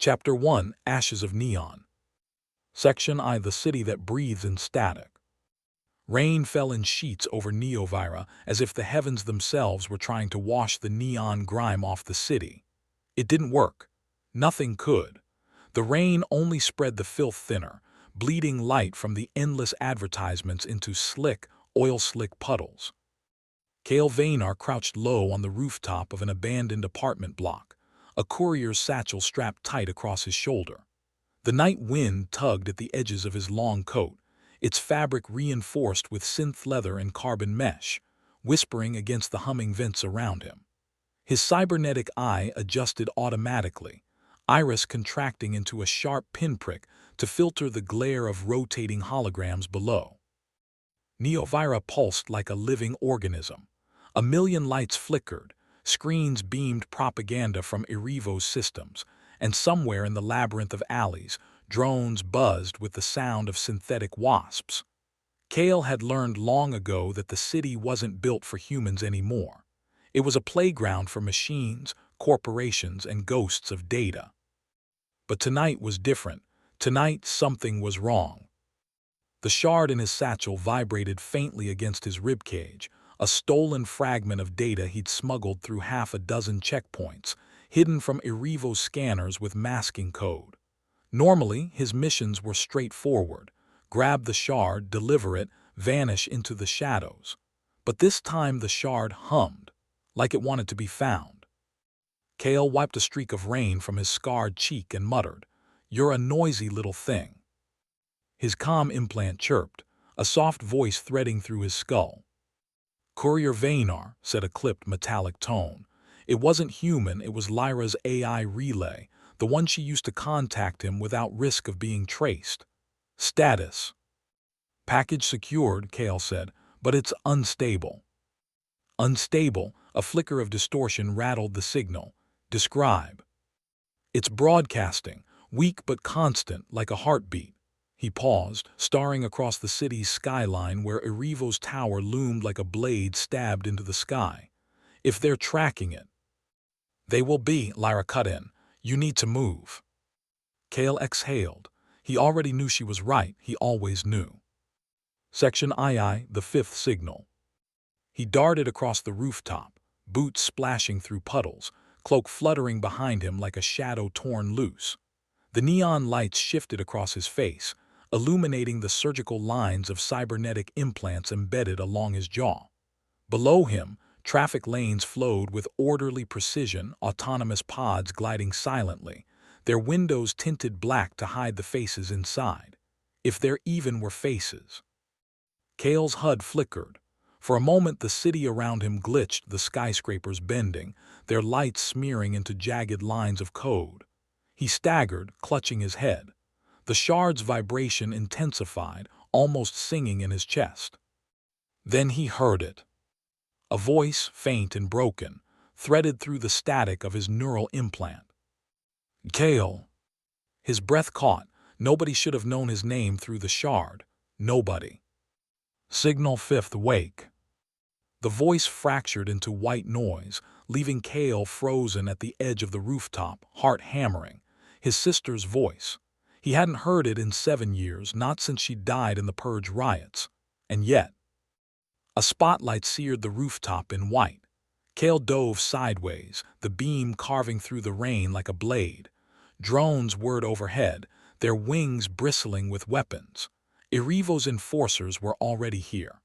Chapter 1, Ashes of Neon. Section I, the city that breathes in static. Rain fell in sheets over Neovira as if the heavens themselves were trying to wash the neon grime off the city. It didn't work. Nothing could. The rain only spread the filth thinner, bleeding light from the endless advertisements into slick, oil-slick puddles. Kael and Lyra crouched low on the rooftop of an abandoned apartment block, a courier's satchel strapped tight across his shoulder. The night wind tugged at the edges of his long coat, its fabric reinforced with synth leather and carbon mesh, whispering against the humming vents around him. His cybernetic eye adjusted automatically, iris contracting into a sharp pinprick to filter the glare of rotating holograms below. Neovira pulsed like a living organism. A million lights flickered, screens beamed propaganda from Erevos systems, and somewhere in the labyrinth of alleys, drones buzzed with the sound of synthetic wasps. Kael had learned long ago that the city wasn't built for humans anymore. It was a playground for machines, corporations, and ghosts of data. But tonight was different. Tonight something was wrong. The shard in his satchel vibrated faintly against his ribcage, a stolen fragment of data he'd smuggled through half a dozen checkpoints, hidden from Erevos scanners with masking code. Normally, his missions were straightforward: grab the shard, deliver it, vanish into the shadows. But this time the shard hummed, like it wanted to be found. Kael wiped a streak of rain from his scarred cheek and muttered, "You're a noisy little thing." His comm implant chirped, a soft voice threading through his skull. "Courier Lyra," said a clipped metallic tone. It wasn't human, it was Lyra's AI relay, the one she used to contact him without risk of being traced. "Status." "Package secured," Kael said, "but it's unstable." "Unstable?" A flicker of distortion rattled the signal. "Describe." "It's broadcasting, weak but constant, like a heartbeat." He paused, staring across the city's skyline where Erevos Tower loomed like a blade stabbed into the sky. "If they're tracking it." "They will be," Lyra cut in. "You need to move." Kael exhaled. He already knew she was right, he always knew. Section II, the fifth signal. He darted across the rooftop, boots splashing through puddles, cloak fluttering behind him like a shadow torn loose. The neon lights shifted across his face, illuminating the surgical lines of cybernetic implants embedded along his jaw. Below him, traffic lanes flowed with orderly precision, autonomous pods gliding silently, their windows tinted black to hide the faces inside. If there even were faces. Kael's HUD flickered. For a moment the city around him glitched, the skyscrapers bending, their lights smearing into jagged lines of code. He staggered, clutching his head. The shard's vibration intensified, almost singing in his chest. Then he heard it. A voice, faint and broken, threaded through the static of his neural implant. "Kael." His breath caught. Nobody should have known his name through the shard. Nobody. "Signal fifth wake." The voice fractured into white noise, leaving Kael frozen at the edge of the rooftop, heart hammering. His sister's voice. He hadn't heard it in 7 years, not since she died in the Purge riots. And yet. A spotlight seared the rooftop in white. Kael dove sideways, the beam carving through the rain like a blade. Drones whirred overhead, their wings bristling with weapons. Erevos enforcers were already here.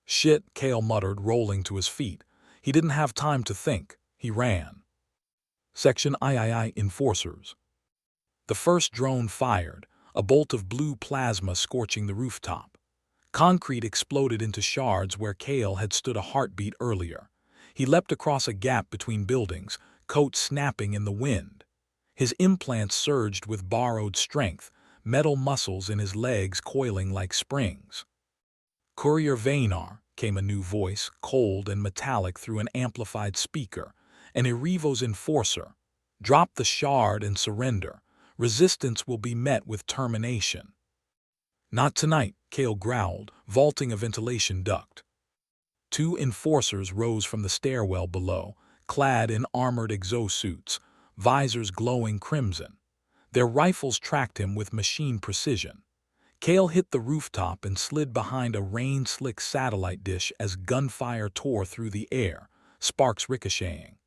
"Shit," Kael muttered, rolling to his feet. He didn't have time to think. He ran. Section III, Enforcers. The first drone fired, a bolt of blue plasma scorching the rooftop. Concrete exploded into shards where Kael had stood a heartbeat earlier. He leapt across a gap between buildings, coat snapping in the wind. His implants surged with borrowed strength, metal muscles in his legs coiling like springs. "Courier Lyra," came a new voice, cold and metallic through an amplified speaker. "An Erevos enforcer. Drop the shard and surrender. Resistance will be met with termination." "Not tonight," Kael growled, vaulting a ventilation duct. 2 enforcers rose from the stairwell below, clad in armored exosuits, visors glowing crimson. Their rifles tracked him with machine precision. Kael hit the rooftop and slid behind a rain-slick satellite dish as gunfire tore through the air, sparks ricocheting.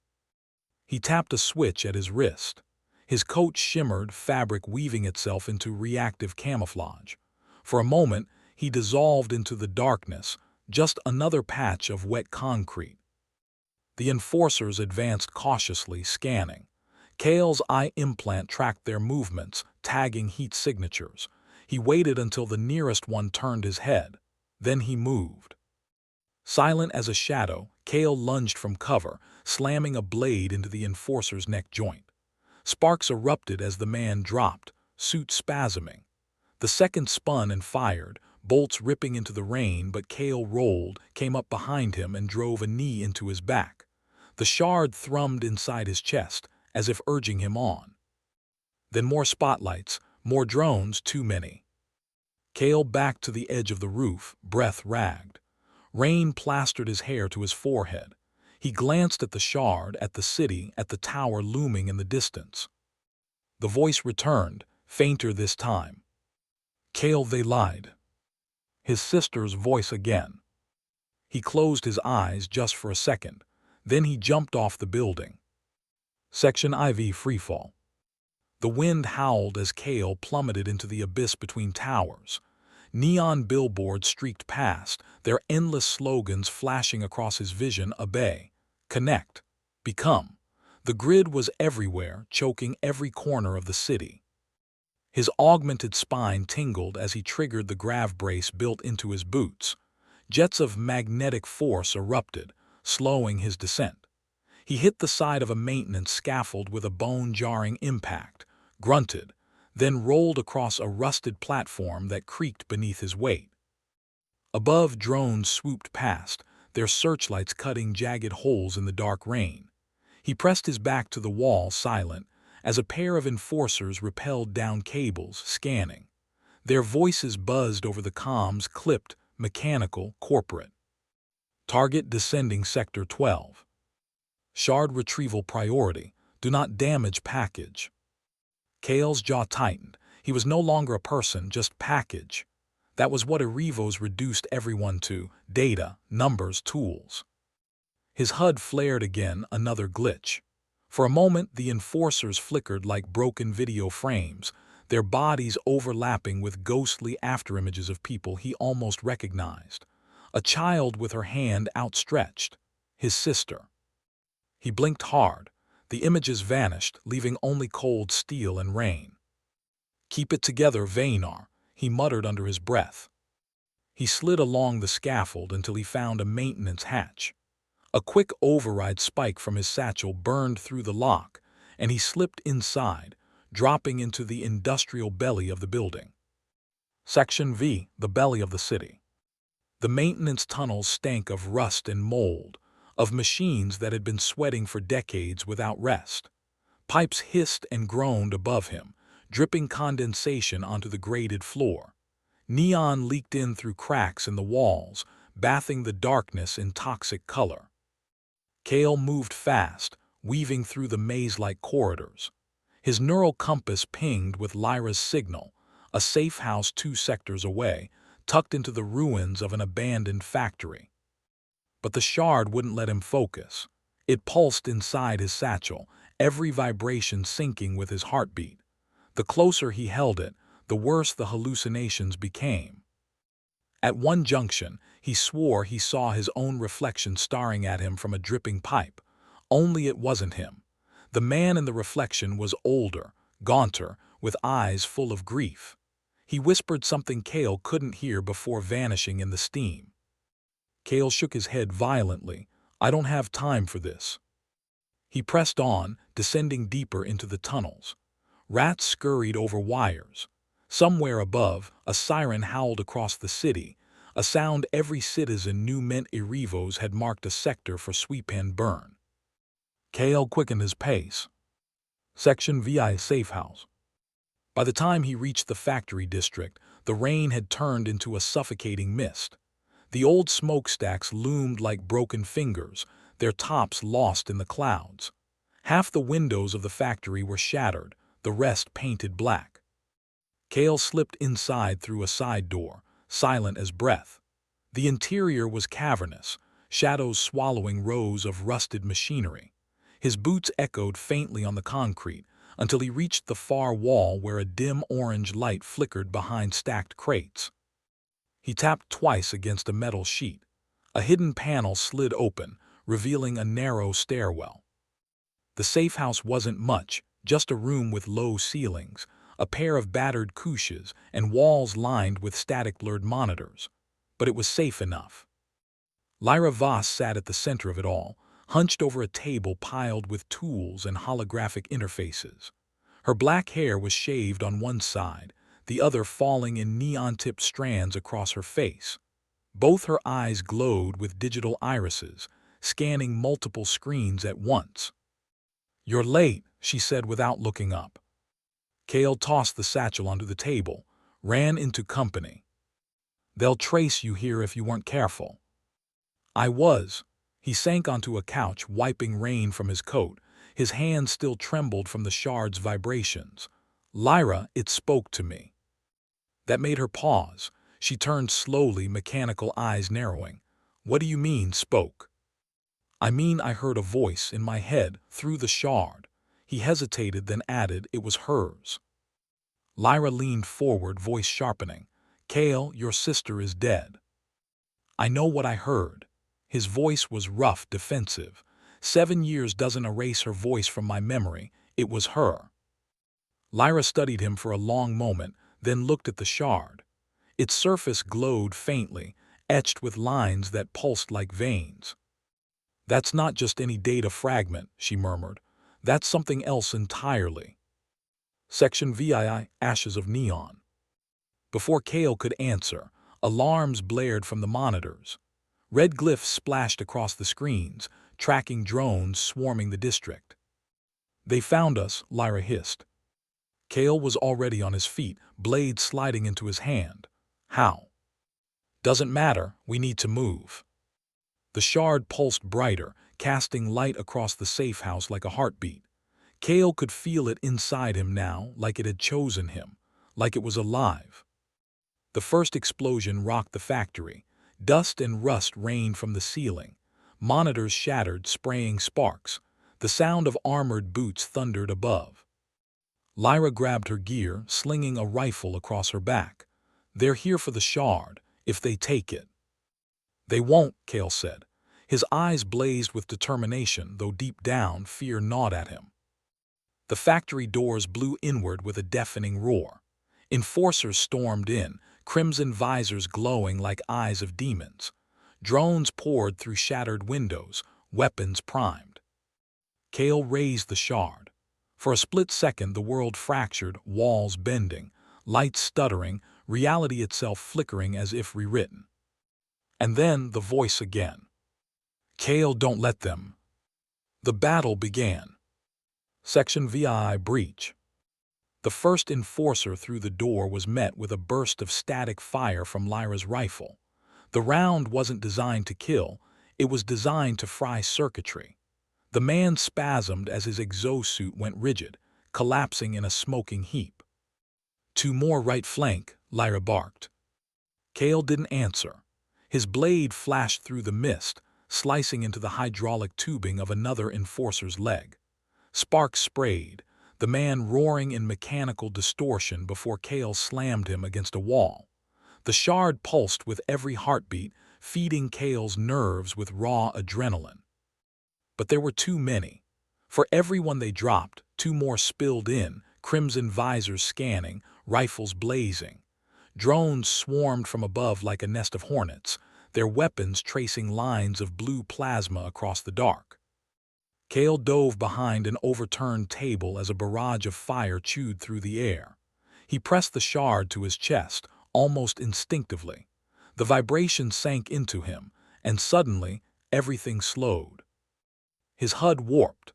He tapped a switch at his wrist. His coat shimmered, fabric weaving itself into reactive camouflage. For a moment, he dissolved into the darkness, just another patch of wet concrete. The enforcers advanced cautiously, scanning. Kael's eye implant tracked their movements, tagging heat signatures. He waited until the nearest one turned his head. Then he moved. Silent as a shadow, Kael lunged from cover, slamming a blade into the enforcer's neck joint. Sparks erupted as the man dropped, suit spasming. The second spun and fired, bolts ripping into the rain, but Kael rolled, came up behind him and drove a knee into his back. The shard thrummed inside his chest, as if urging him on. Then more spotlights, more drones, too many. Kael backed to the edge of the roof, breath ragged. Rain plastered his hair to his forehead. He glanced at the shard, at the city, at the tower looming in the distance. The voice returned, fainter this time. Kael, they lied. His sister's voice again. He closed his eyes just for a second. Then he jumped off the building. Section IV Freefall. The wind howled as Kael plummeted into the abyss between towers. Neon billboards streaked past, their endless slogans flashing across his vision: obey, connect, become. The grid was everywhere, choking every corner of the city. His augmented spine tingled as he triggered the grav brace built into his boots. Jets of magnetic force erupted, slowing his descent. He hit the side of a maintenance scaffold with a bone-jarring impact, grunted, then rolled across a rusted platform that creaked beneath his weight. Above, drones swooped past, their searchlights cutting jagged holes in the dark rain. He pressed his back to the wall, silent, as a pair of enforcers rappelled down cables, scanning. Their voices buzzed over the comms, clipped, mechanical, corporate. Target descending Sector 12. Shard retrieval priority. Do not damage package. Kael's jaw tightened. He was no longer a person, just package. That was what Erevos reduced everyone to: data, numbers, tools. His HUD flared again, another glitch. For a moment, the enforcers flickered like broken video frames, their bodies overlapping with ghostly afterimages of people he almost recognized. A child with her hand outstretched. His sister. He blinked hard. The images vanished, leaving only cold steel and rain. Keep it together, Vaynar, he muttered under his breath. He slid along the scaffold until he found a maintenance hatch. A quick override spike from his satchel burned through the lock, and he slipped inside, dropping into the industrial belly of the building. Section V, the belly of the city. The maintenance tunnels stank of rust and mold, of machines that had been sweating for decades without rest. Pipes hissed and groaned above him, dripping condensation onto the graded floor. Neon leaked in through cracks in the walls, bathing the darkness in toxic color. Kael moved fast, weaving through the maze-like corridors. His neural compass pinged with Lyra's signal, a safe house 2 sectors away, tucked into the ruins of an abandoned factory. But the shard wouldn't let him focus. It pulsed inside his satchel, every vibration syncing with his heartbeat. The closer he held it, the worse the hallucinations became. At one junction, he swore he saw his own reflection staring at him from a dripping pipe. Only it wasn't him. The man in the reflection was older, gaunter, with eyes full of grief. He whispered something Kael couldn't hear before vanishing in the steam. Kael shook his head violently. I don't have time for this. He pressed on, descending deeper into the tunnels. Rats scurried over wires. Somewhere above, a siren howled across the city, a sound every citizen knew meant Erevos had marked a sector for sweep and burn. Kael quickened his pace. Section VI Safe House. By the time he reached the factory district, the rain had turned into a suffocating mist. The old smokestacks loomed like broken fingers, their tops lost in the clouds. Half the windows of the factory were shattered, the rest painted black. Kael slipped inside through a side door, silent as breath. The interior was cavernous, shadows swallowing rows of rusted machinery. His boots echoed faintly on the concrete until he reached the far wall where a dim orange light flickered behind stacked crates. He tapped twice against a metal sheet. A hidden panel slid open, revealing a narrow stairwell. The safe house wasn't much, just a room with low ceilings, a pair of battered couches, and walls lined with static-blurred monitors. But it was safe enough. Lyra Voss sat at the center of it all, hunched over a table piled with tools and holographic interfaces. Her black hair was shaved on one side, the other falling in neon-tipped strands across her face. Both her eyes glowed with digital irises, scanning multiple screens at once. "You're late," she said without looking up. Kael tossed the satchel onto the table, ran into company. "They'll trace you here if you weren't careful." I was. He sank onto a couch, wiping rain from his coat. His hand still trembled from the shard's vibrations. "Lyra, it spoke to me." That made her pause. She turned slowly, mechanical eyes narrowing. "What do you mean, spoke?" "I mean I heard a voice in my head through the shard." He hesitated, then added it was hers. Lyra leaned forward, voice sharpening. "Kael, your sister is dead." "I know what I heard." His voice was rough, defensive. 7 years doesn't erase her voice from my memory. It was her. Lyra studied him for a long moment, then looked at the shard. Its surface glowed faintly, etched with lines that pulsed like veins. "That's not just any data fragment," she murmured. "That's something else entirely." Section VII, Ashes of Neon. Before Kael could answer, alarms blared from the monitors. Red glyphs splashed across the screens, tracking drones swarming the district. "They found us," Lyra hissed. Kael was already on his feet, blade sliding into his hand. "How?" "Doesn't matter, we need to move." The shard pulsed brighter, casting light across the safe house like a heartbeat. Kael could feel it inside him now, like it had chosen him, like it was alive. The first explosion rocked the factory. Dust and rust rained from the ceiling. Monitors shattered, spraying sparks. The sound of armored boots thundered above. Lyra grabbed her gear, slinging a rifle across her back. "They're here for the shard, if they take it." "They won't," Kael said. His eyes blazed with determination, though deep down fear gnawed at him. The factory doors blew inward with a deafening roar. Enforcers stormed in, crimson visors glowing like eyes of demons. Drones poured through shattered windows, weapons primed. Kael raised the shard. For a split second the world fractured, walls bending, lights stuttering, reality itself flickering as if rewritten. And then the voice again. "Kael, don't let them." The battle began. Section VI, Breach. The first enforcer through the door was met with a burst of static fire from Lyra's rifle. The round wasn't designed to kill, it was designed to fry circuitry. The man spasmed as his exosuit went rigid, collapsing in a smoking heap. "Two more right flank," Lyra barked. Kael didn't answer. His blade flashed through the mist, slicing into the hydraulic tubing of another enforcer's leg. Sparks sprayed, the man roaring in mechanical distortion before Kael slammed him against a wall. The shard pulsed with every heartbeat, feeding Kael's nerves with raw adrenaline. But there were too many. For every one they dropped, 2 more spilled in, crimson visors scanning, rifles blazing. Drones swarmed from above like a nest of hornets, their weapons tracing lines of blue plasma across the dark. Kael dove behind an overturned table as a barrage of fire chewed through the air. He pressed the shard to his chest, almost instinctively. The vibration sank into him, and suddenly everything slowed. His HUD warped.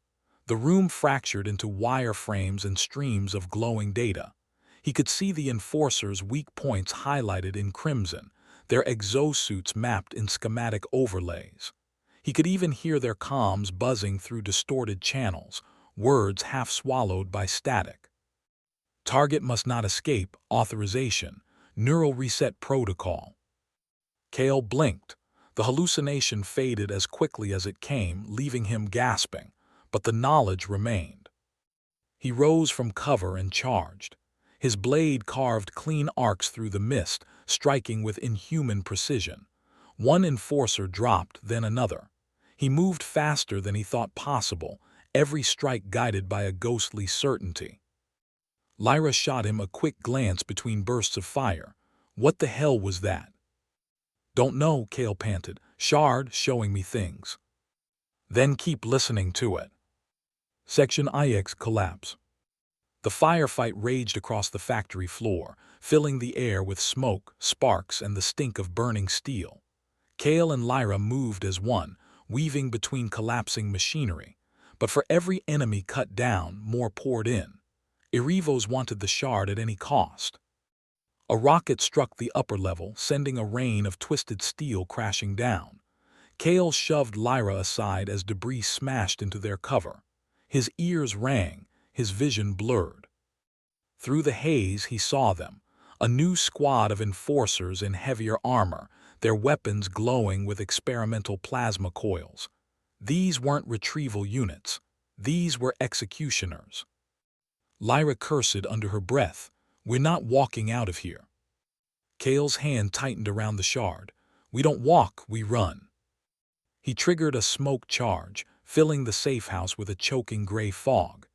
The room fractured into wireframes and streams of glowing data. He could see the enforcers' weak points highlighted in crimson, their exosuits mapped in schematic overlays. He could even hear their comms buzzing through distorted channels, words half swallowed by static. Target must not escape. Authorization. Neural reset protocol. Kael blinked. The hallucination faded as quickly as it came, leaving him gasping, but the knowledge remained. He rose from cover and charged. His blade carved clean arcs through the mist, striking with inhuman precision. One enforcer dropped, then another. He moved faster than he thought possible, every strike guided by a ghostly certainty. Lyra shot him a quick glance between bursts of fire. What the hell was that? Don't know, Kael panted. Shard showing me things. Then keep listening to it. Section IX collapse. The firefight raged across the factory floor, filling the air with smoke, sparks, and the stink of burning steel. Kael and Lyra moved as one, weaving between collapsing machinery. But for every enemy cut down, more poured in. Erevos wanted the shard at any cost. A rocket struck the upper level, sending a rain of twisted steel crashing down. Kael shoved Lyra aside as debris smashed into their cover. His ears rang, his vision blurred. Through the haze he saw them, a new squad of enforcers in heavier armor, their weapons glowing with experimental plasma coils. These weren't retrieval units. These were executioners. Lyra cursed under her breath. We're not walking out of here. Kael's hand tightened around the shard. We don't walk, we run. He triggered a smoke charge, filling the safe house with a choking gray fog.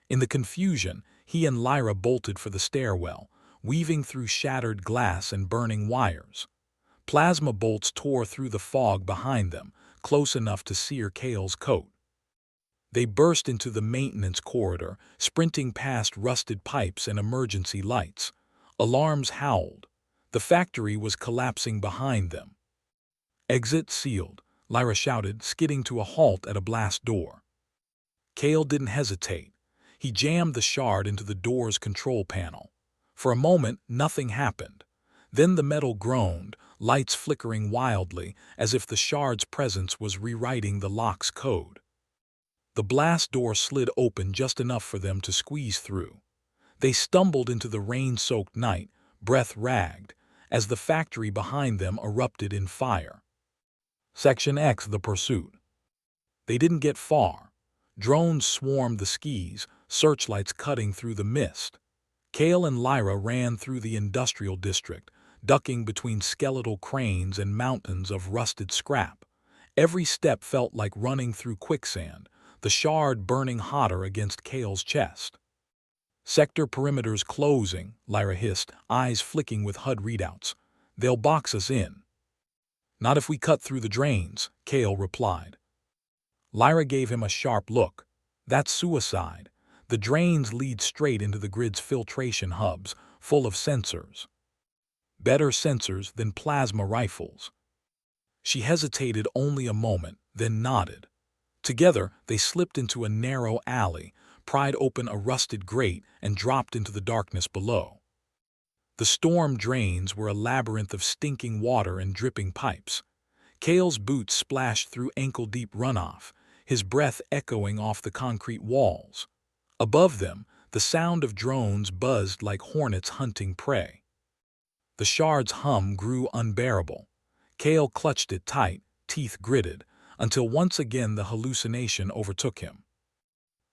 In the confusion, he and Lyra bolted for the stairwell, weaving through shattered glass and burning wires. Plasma bolts tore through the fog behind them, close enough to sear Kael's coat. They burst into the maintenance corridor, sprinting past rusted pipes and emergency lights. Alarms howled. The factory was collapsing behind them. Exit sealed, Lyra shouted, skidding to a halt at a blast door. Kael didn't hesitate. He jammed the shard into the door's control panel. For a moment, nothing happened. Then the metal groaned, lights flickering wildly, as if the shard's presence was rewriting the lock's code. The blast door slid open just enough for them to squeeze through. They stumbled into the rain-soaked night, breath ragged, as the factory behind them erupted in fire. Section X, the pursuit. They didn't get far. Drones swarmed the skis, searchlights cutting through the mist. Kael and Lyra ran through the industrial district, ducking between skeletal cranes and mountains of rusted scrap. Every step felt like running through quicksand, the shard burning hotter against Kael's chest. Sector perimeters closing, Lyra hissed, eyes flicking with HUD readouts. They'll box us in. Not if we cut through the drains, Kael replied. Lyra gave him a sharp look. That's suicide. The drains lead straight into the grid's filtration hubs, full of sensors. Better sensors than plasma rifles. She hesitated only a moment, then nodded. Together, they slipped into a narrow alley, pried open a rusted grate, and dropped into the darkness below. The storm drains were a labyrinth of stinking water and dripping pipes. Kael's boots splashed through ankle-deep runoff, his breath echoing off the concrete walls. Above them, the sound of drones buzzed like hornets hunting prey. The shard's hum grew unbearable. Kael clutched it tight, teeth gritted, until once again the hallucination overtook him.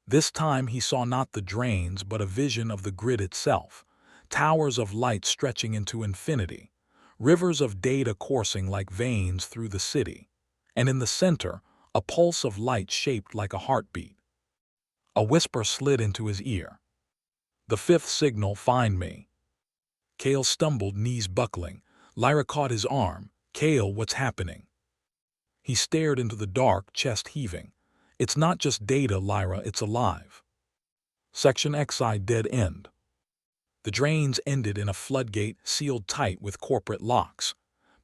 This time he saw not the drains but a vision of the grid itself, towers of light stretching into infinity, rivers of data coursing like veins through the city, and in the center, a pulse of light shaped like a heartbeat. A whisper slid into his ear. The fifth signal, find me. Kael stumbled, knees buckling. Lyra caught his arm. Kael, what's happening? He stared into the dark, chest heaving. It's not just data, Lyra, it's alive. Section XI, dead end. The drains ended in a floodgate sealed tight with corporate locks.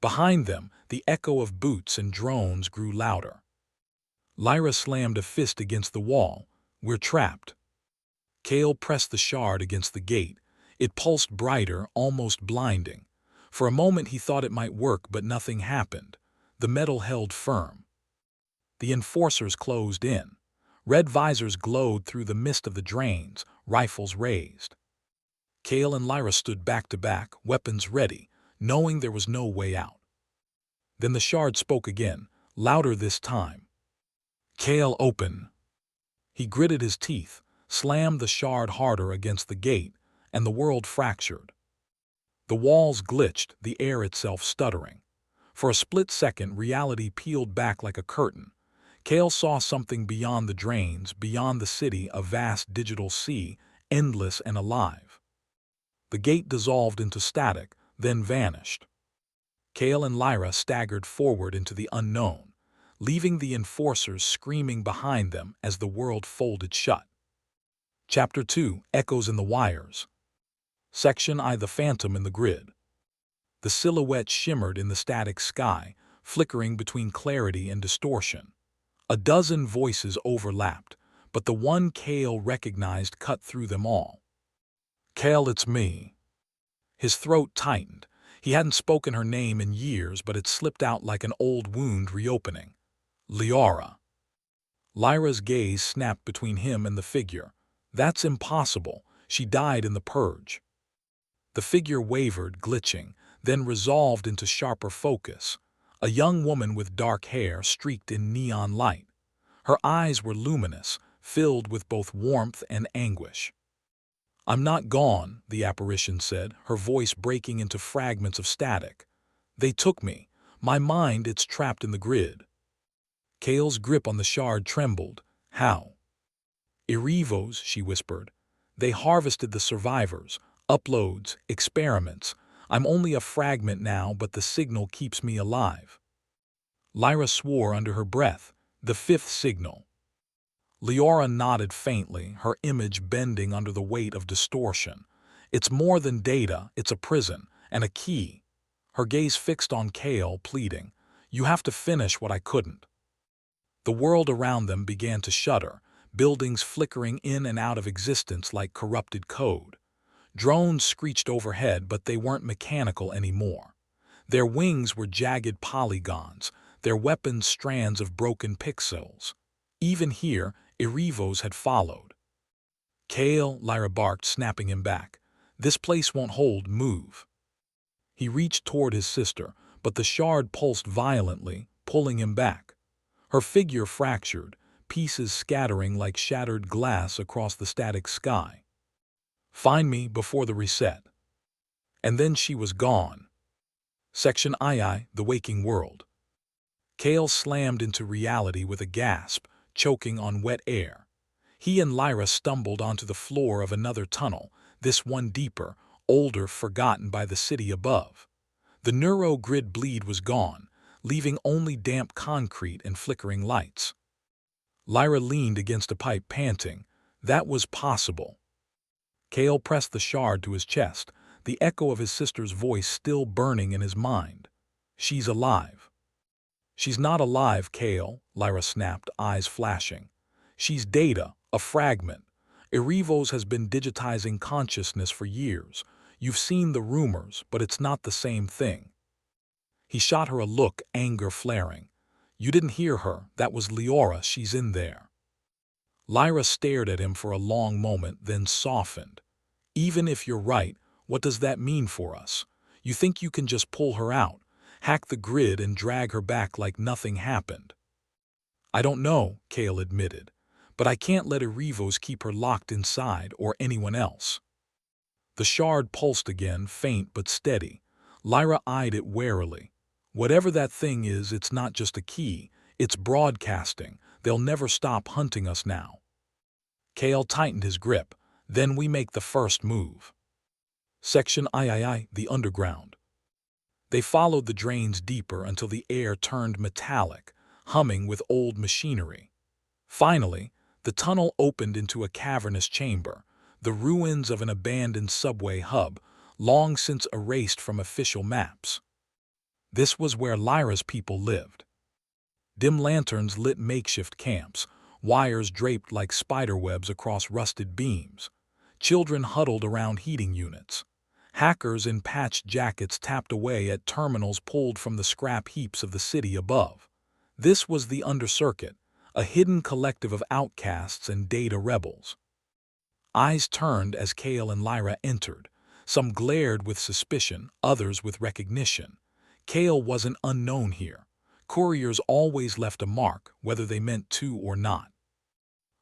Behind them, the echo of boots and drones grew louder. Lyra slammed a fist against the wall. We're trapped. Kael pressed the shard against the gate. It pulsed brighter, almost blinding. For a moment he thought it might work, but nothing happened. The metal held firm. The enforcers closed in. Red visors glowed through the mist of the drains, rifles raised. Kael and Lyra stood back to back, weapons ready, knowing there was no way out. Then the shard spoke again, louder this time. "Kael, open." He gritted his teeth, slammed the shard harder against the gate, and the world fractured. The walls glitched, the air itself stuttering. For a split second, reality peeled back like a curtain. Kael saw something beyond the drains, beyond the city, a vast digital sea, endless and alive. The gate dissolved into static, then vanished. Kael and Lyra staggered forward into the unknown, leaving the enforcers screaming behind them as the world folded shut. Chapter 2: Echoes in the Wires. Section I: The Phantom in the Grid. The silhouette shimmered in the static sky, flickering between clarity and distortion. A dozen voices overlapped, but the one Kael recognized cut through them all. "Kael, it's me." His throat tightened. He hadn't spoken her name in years, but it slipped out like an old wound reopening. "Lyra." Lyra's gaze snapped between him and the figure. "That's impossible. She died in the purge." The figure wavered, glitching, then resolved into sharper focus. A young woman with dark hair streaked in neon light. Her eyes were luminous, filled with both warmth and anguish. "I'm not gone," the apparition said, her voice breaking into fragments of static. "They took me. My mind, it's trapped in the grid." Kael's grip on the shard trembled. "How?" "Erevos," she whispered. "They harvested the survivors. Uploads, experiments. I'm only a fragment now, but the signal keeps me alive." Lyra swore under her breath. "The fifth signal." Lyra nodded faintly, her image bending under the weight of distortion. "It's more than data, it's a prison, and a key." Her gaze fixed on Kael, pleading, "You have to finish what I couldn't." The world around them began to shudder, buildings flickering in and out of existence like corrupted code. Drones screeched overhead, but they weren't mechanical anymore. Their wings were jagged polygons, their weapons strands of broken pixels. Even here, Erevos had followed. "Kael," Lyra barked, snapping him back. "This place won't hold, move." He reached toward his sister, but the shard pulsed violently, pulling him back. Her figure fractured, pieces scattering like shattered glass across the static sky. "Find me before the reset." And then she was gone. Section II: The Waking World. Kael slammed into reality with a gasp, choking on wet air. He and Lyra stumbled onto the floor of another tunnel, this one deeper, older, forgotten by the city above. The neuro-grid bleed was gone, leaving only damp concrete and flickering lights. Lyra leaned against a pipe, panting. That was possible. Kael pressed the shard to his chest, the echo of his sister's voice still burning in his mind. "She's alive." "She's not alive, Kael," Lyra snapped, eyes flashing. "She's data, a fragment. Erevos has been digitizing consciousness for years. You've seen the rumors, but it's not the same thing." He shot her a look, anger flaring. "You didn't hear her. That was Lyra. She's in there." Lyra stared at him for a long moment, then softened. "Even if you're right, what does that mean for us? You think you can just pull her out, hack the grid and drag her back like nothing happened?" "I don't know," Kael admitted, "but I can't let Erevos keep her locked inside, or anyone else." The shard pulsed again, faint but steady. Lyra eyed it warily. "Whatever that thing is, it's not just a key. It's broadcasting. They'll never stop hunting us now." Kael tightened his grip. "Then we make the first move." Section III: The Underground. They followed the drains deeper until the air turned metallic, humming with old machinery. Finally, the tunnel opened into a cavernous chamber, the ruins of an abandoned subway hub, long since erased from official maps. This was where Lyra's people lived. Dim lanterns lit makeshift camps, wires draped like spiderwebs across rusted beams. Children huddled around heating units. Hackers in patched jackets tapped away at terminals pulled from the scrap heaps of the city above. This was the Undercircuit, a hidden collective of outcasts and data rebels. Eyes turned as Kael and Lyra entered, Some glared with suspicion, others with recognition. Kael wasn't unknown here. Couriers always left a mark, whether they meant to or not.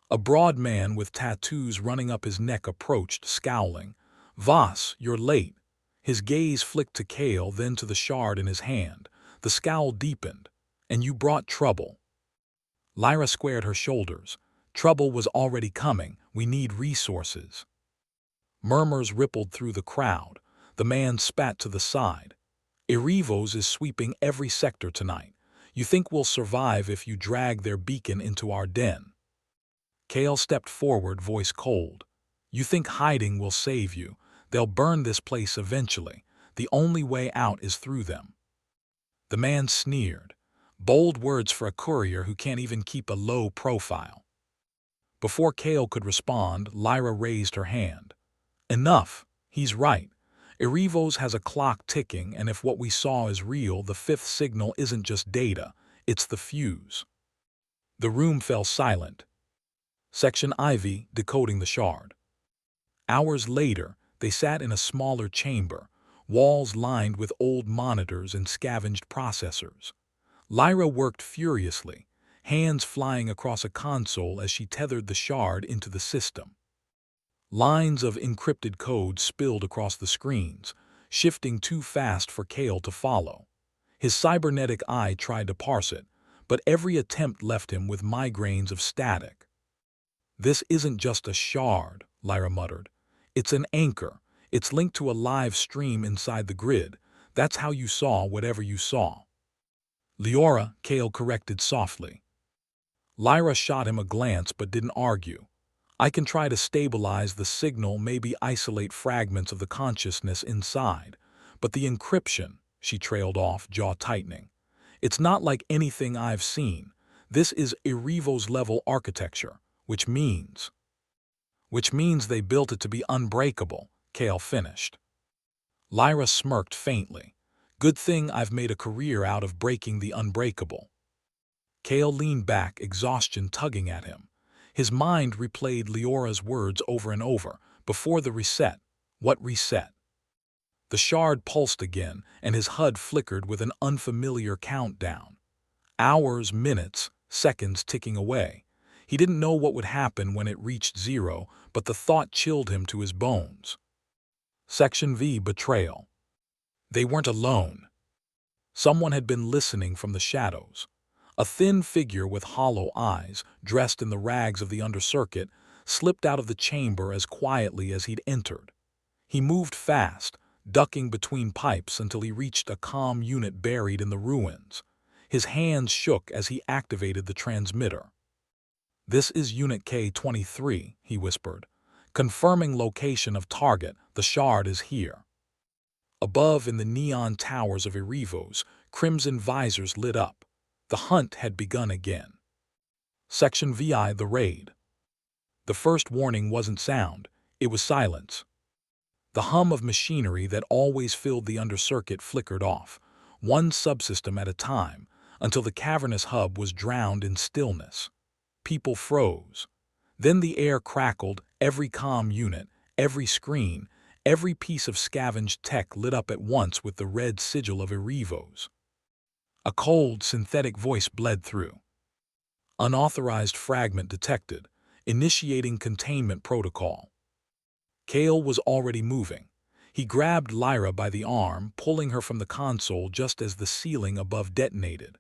A broad man with tattoos running up his neck approached, scowling. "Voss, you're late." His gaze flicked to Kael, then to the shard in his hand. The scowl deepened. "And you brought trouble." Lyra squared her shoulders. "Trouble was already coming. We need resources." Murmurs rippled through the crowd. The man spat to the side. "Erevos is sweeping every sector tonight. You think we'll survive if you drag their beacon into our den?" Kael stepped forward, voice cold. "You think hiding will save you? They'll burn this place eventually. The only way out is through them." The man sneered. Bold words for a courier who can't even keep a low profile. Before Kael could respond, Lyra raised her hand. "Enough. He's right. Erevos has a clock ticking, and if what we saw is real, the fifth signal isn't just data, it's the fuse." The room fell silent. Section IV, decoding the shard. Hours later, they sat in a smaller chamber, walls lined with old monitors and scavenged processors. Lyra worked furiously, hands flying across a console as she tethered the shard into the system. Lines of encrypted code spilled across the screens, shifting too fast for Kael to follow. His cybernetic eye tried to parse it, but every attempt left him with migraines of static. "This isn't just a shard," Lyra muttered. "It's an anchor. It's linked to a live stream inside the grid. That's how you saw whatever you saw." "Lyra," Kael corrected softly. Lyra shot him a glance but didn't argue. "I can try to stabilize the signal, maybe isolate fragments of the consciousness inside. But the encryption," she trailed off, jaw tightening. "It's not like anything I've seen. This is Erevos-level architecture. Which means they built it to be unbreakable," Kael finished. Lyra smirked faintly. "Good thing I've made a career out of breaking the unbreakable." Kael leaned back, exhaustion tugging at him. His mind replayed Lyra's words over and over. Before the reset. What reset? The shard pulsed again, and his HUD flickered with an unfamiliar countdown. Hours, minutes, seconds ticking away. He didn't know what would happen when it reached zero, but the thought chilled him to his bones. Section V, betrayal. They weren't alone. Someone had been listening from the shadows. A thin figure with hollow eyes, dressed in the rags of the undercircuit, slipped out of the chamber as quietly as he'd entered. He moved fast, ducking between pipes until he reached a comm unit buried in the ruins. His hands shook as he activated the transmitter. "This is Unit K-23, he whispered. "Confirming location of target, the shard is here." Above, in the neon towers of Erevos, crimson visors lit up. The hunt had begun again. Section VI, the raid. The first warning wasn't sound, it was silence. The hum of machinery that always filled the undercircuit flickered off, one subsystem at a time, until the cavernous hub was drowned in stillness. People froze. Then the air crackled, every comm unit, every screen, every piece of scavenged tech lit up at once with the red sigil of Erevos. A cold, synthetic voice bled through. "Unauthorized fragment detected. Initiating containment protocol." Kael was already moving. He grabbed Lyra by the arm, pulling her from the console just as the ceiling above detonated.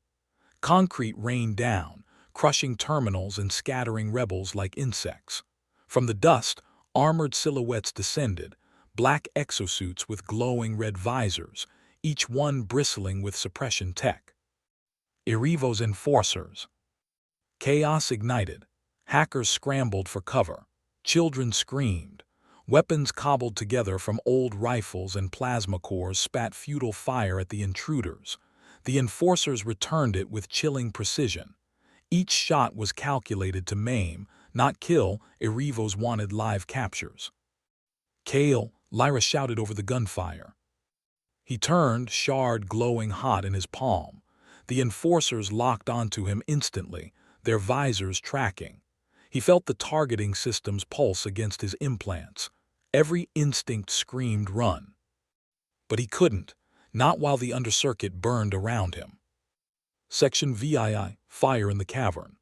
Concrete rained down, crushing terminals and scattering rebels like insects. From the dust, armored silhouettes descended, black exosuits with glowing red visors, each one bristling with suppression tech. Erevos enforcers. Chaos ignited. Hackers scrambled for cover. Children screamed. Weapons cobbled together from old rifles and plasma cores spat futile fire at the intruders. The enforcers returned it with chilling precision. Each shot was calculated to maim, not kill. Erevos wanted live captures. "Kael," Lyra shouted over the gunfire. He turned, shard glowing hot in his palm. The enforcers locked onto him instantly, their visors tracking. He felt the targeting systems pulse against his implants. Every instinct screamed run. But he couldn't, not while the undercircuit burned around him. Section VII, Fire in the Cavern.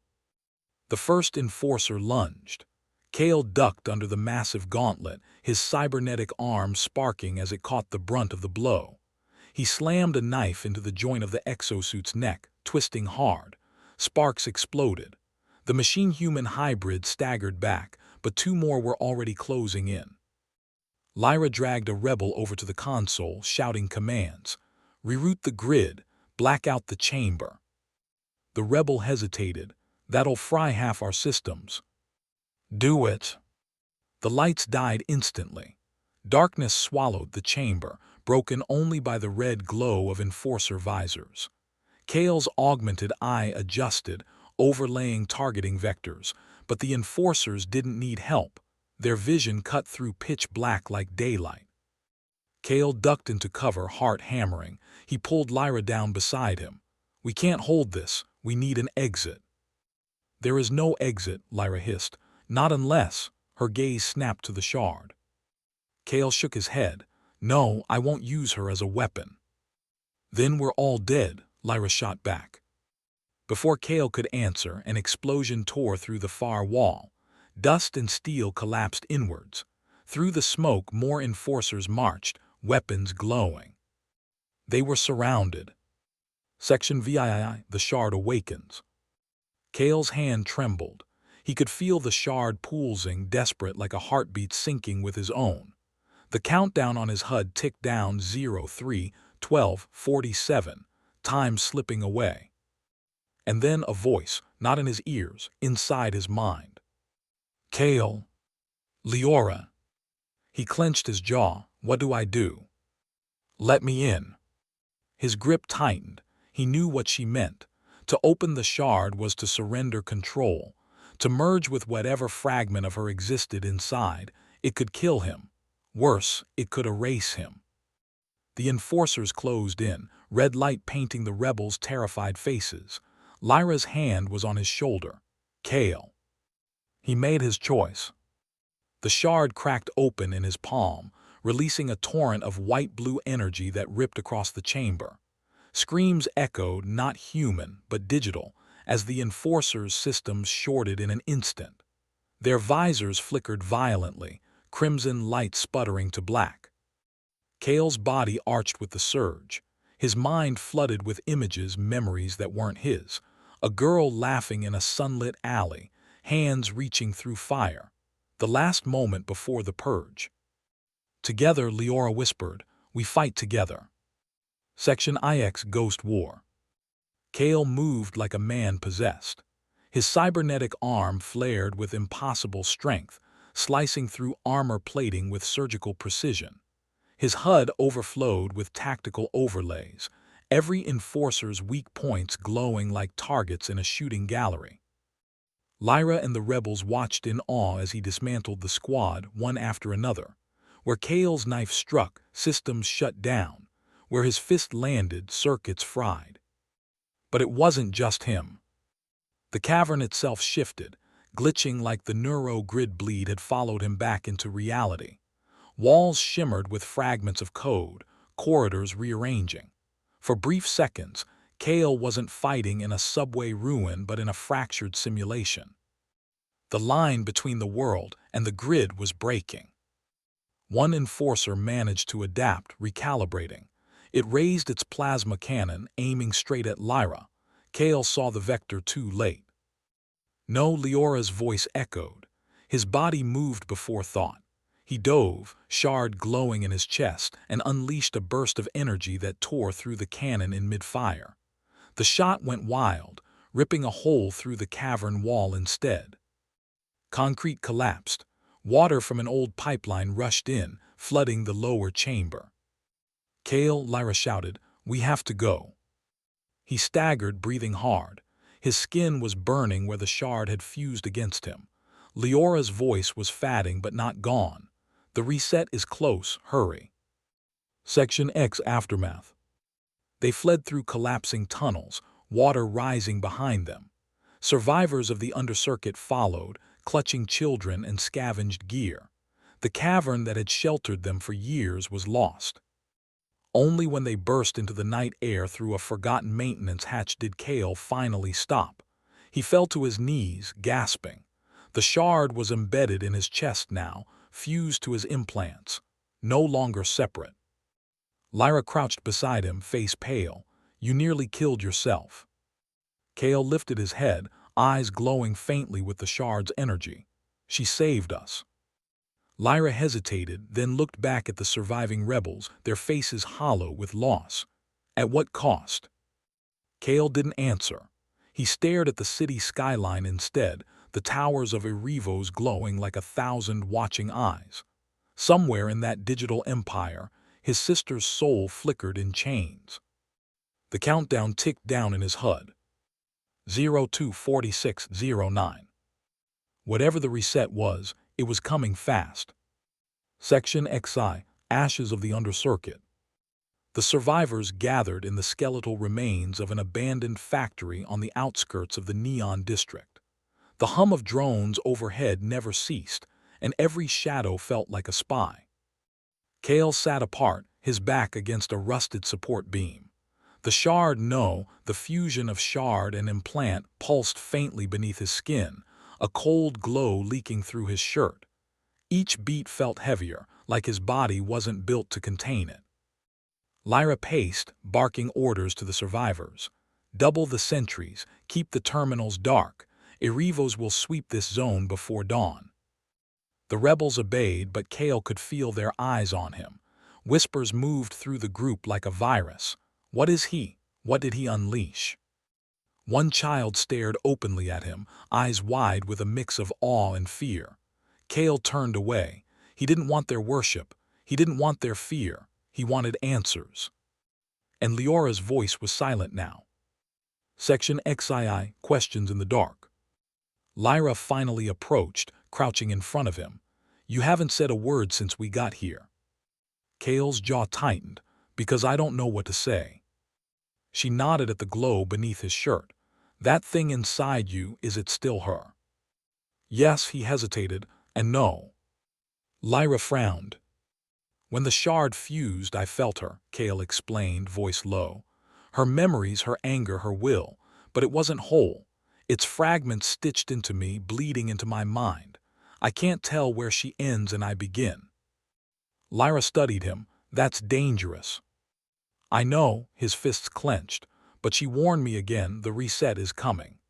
The first enforcer lunged. Kael ducked under the massive gauntlet, his cybernetic arm sparking as it caught the brunt of the blow. He slammed a knife into the joint of the exosuit's neck, twisting hard. Sparks exploded. The machine-human hybrid staggered back, but two more were already closing in. Lyra dragged a rebel over to the console, shouting commands. Reroute the grid, black out the chamber. The rebel hesitated. That'll fry half our systems. Do it. The lights died instantly. Darkness swallowed the chamber, broken only by the red glow of enforcer visors. Kael's augmented eye adjusted, overlaying targeting vectors, but the enforcers didn't need help. Their vision cut through pitch black like daylight. Kael ducked into cover, heart hammering. He pulled Lyra down beside him. We can't hold this. We need an exit. There is no exit, Lyra hissed. Not unless. Her gaze snapped to the shard. Kael shook his head. No, I won't use her as a weapon. Then we're all dead, Lyra shot back. Before Kael could answer, an explosion tore through the far wall. Dust and steel collapsed inwards. Through the smoke, more enforcers marched, weapons glowing. They were surrounded. Section VII, The Shard Awakens. Kael's hand trembled. He could feel the shard pulsing, desperate like a heartbeat syncing with his own. The countdown on his HUD ticked down 03, 12, 47, time slipping away. And then a voice, not in his ears, inside his mind. Kael. Lyra. He clenched his jaw. What do I do? Let me in. His grip tightened. He knew what she meant. To open the shard was to surrender control. To merge with whatever fragment of her existed inside. It could kill him. Worse, it could erase him. The enforcers closed in, red light painting the rebels' terrified faces. Lyra's hand was on his shoulder. Kael. He made his choice. The shard cracked open in his palm, releasing a torrent of white-blue energy that ripped across the chamber. Screams echoed, not human, but digital, as the enforcers' systems shorted in an instant. Their visors flickered violently, crimson light sputtering to black. Kael's body arched with the surge. His mind flooded with images, memories that weren't his. A girl laughing in a sunlit alley, hands reaching through fire. The last moment before the purge. Together, Lyra whispered, we fight together. Section IX, Ghost War. Kael moved like a man possessed. His cybernetic arm flared with impossible strength, slicing through armor plating with surgical precision. His HUD overflowed with tactical overlays, every enforcer's weak points glowing like targets in a shooting gallery. Lyra and the rebels watched in awe as he dismantled the squad, one after another. Where Kael's knife struck, systems shut down. Where his fist landed, circuits fried. But it wasn't just him. The cavern itself shifted, glitching like the neuro-grid bleed had followed him back into reality. Walls shimmered with fragments of code, corridors rearranging. For brief seconds, Kael wasn't fighting in a subway ruin but in a fractured simulation. The line between the world and the grid was breaking. One enforcer managed to adapt, recalibrating. It raised its plasma cannon, aiming straight at Lyra. Kael saw the vector too late. No, Lyra's voice echoed. His body moved before thought. He dove, shard glowing in his chest, and unleashed a burst of energy that tore through the cannon in mid-fire. The shot went wild, ripping a hole through the cavern wall instead. Concrete collapsed. Water from an old pipeline rushed in, flooding the lower chamber. Kael, Lyra shouted, we have to go. He staggered, breathing hard. His skin was burning where the shard had fused against him. Lyra's voice was fading but not gone. The reset is close, hurry. Section X, Aftermath. They fled through collapsing tunnels, water rising behind them. Survivors of the undercircuit followed, clutching children and scavenged gear. The cavern that had sheltered them for years was lost. Only when they burst into the night air through a forgotten maintenance hatch did Kael finally stop. He fell to his knees, gasping. The shard was embedded in his chest now, fused to his implants, no longer separate. Lyra crouched beside him, face pale. "You nearly killed yourself." Kael lifted his head, eyes glowing faintly with the shard's energy. "She saved us." Lyra hesitated, then looked back at the surviving rebels, their faces hollow with loss. "At what cost?" Kael didn't answer. He stared at the city skyline instead, the towers of Erevos glowing like 1,000 watching eyes. Somewhere in that digital empire, his sister's soul flickered in chains. The countdown ticked down in his HUD. 024609. Whatever the reset was, it was coming fast. Section XI, Ashes of the Undercircuit. The survivors gathered in the skeletal remains of an abandoned factory on the outskirts of the Neon district. The hum of drones overhead never ceased, and every shadow felt like a spy. Kael sat apart, his back against a rusted support beam. The fusion of shard and implant pulsed faintly beneath his skin, a cold glow leaking through his shirt. Each beat felt heavier, like his body wasn't built to contain it. Lyra paced, barking orders to the survivors. "Double the sentries, keep the terminals dark. Erevos will sweep this zone before dawn." The rebels obeyed, but Kael could feel their eyes on him. Whispers moved through the group like a virus. What is he? What did he unleash? One child stared openly at him, eyes wide with a mix of awe and fear. Kael turned away. He didn't want their worship. He didn't want their fear. He wanted answers. And Lyora's voice was silent now. Section XII, Questions in the Dark. Lyra finally approached, crouching in front of him. "You haven't said a word since we got here." Kael's jaw tightened. "Because I don't know what to say." She nodded at the glow beneath his shirt. "That thing inside you, is it still her?" "Yes," he hesitated, "and no." Lyra frowned. "When the shard fused, I felt her," Kael explained, voice low. "Her memories, her anger, her will. But it wasn't whole. Its fragments stitched into me, bleeding into my mind. I can't tell where she ends and I begin." Lyra studied him. "That's dangerous." "I know," his fists clenched, "but she warned me again, the reset is coming."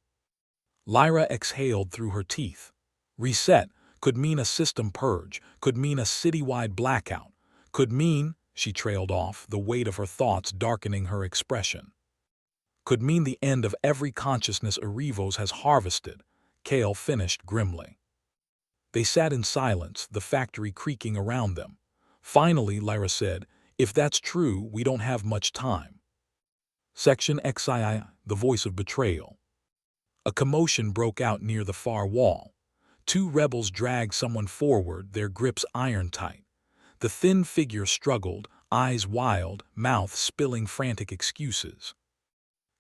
Lyra exhaled through her teeth. Reset could mean a system purge, could mean a citywide blackout, could mean, she trailed off, the weight of her thoughts darkening her expression. Could mean the end of every consciousness Erevos has harvested, Kael finished grimly. They sat in silence, the factory creaking around them. Finally, Lyra said, "If that's true, we don't have much time." Section XII, The Voice of Betrayal. A commotion broke out near the far wall. Two rebels dragged someone forward, their grips iron-tight. The thin figure struggled, eyes wild, mouth spilling frantic excuses.